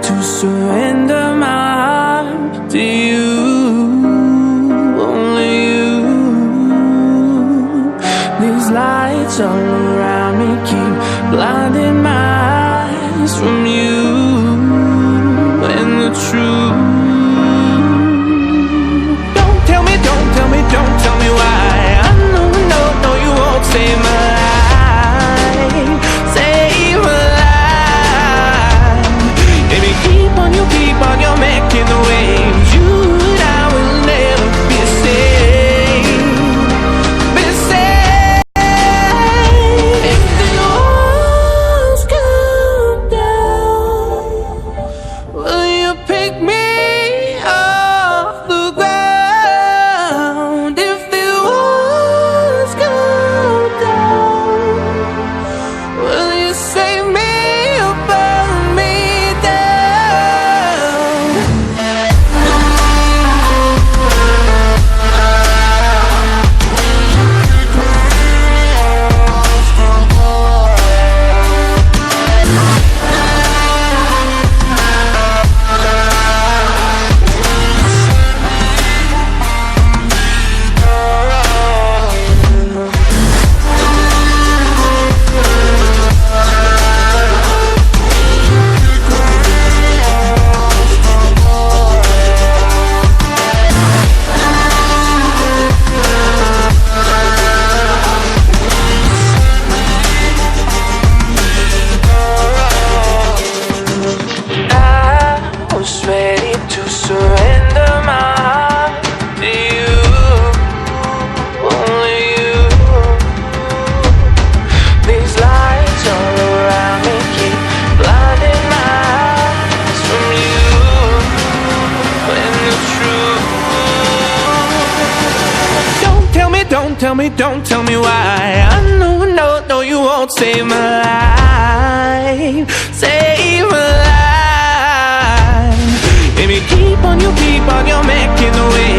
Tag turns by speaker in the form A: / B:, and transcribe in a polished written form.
A: to surrender my heart to you, only you. These lights all around me keep blinding my eyes from you and the truth. Don't tell me, don't tell me, don't tell me why. I know, no, no, you won't save my life, save my life. Baby, keep on you're making the waves. You and I will never be safe, be safe. If the walls come down, will you pick me off the ground? If the walls come down, will you save me or burn me down? I was ready to surrender my heart to you, only you. These lights all around me keep blinding my eyes from you and the truth. Don't tell me, don't tell me, don't tell me why. I know, no, no, you won't save my life, save my life. Baby, keep on you're making the way.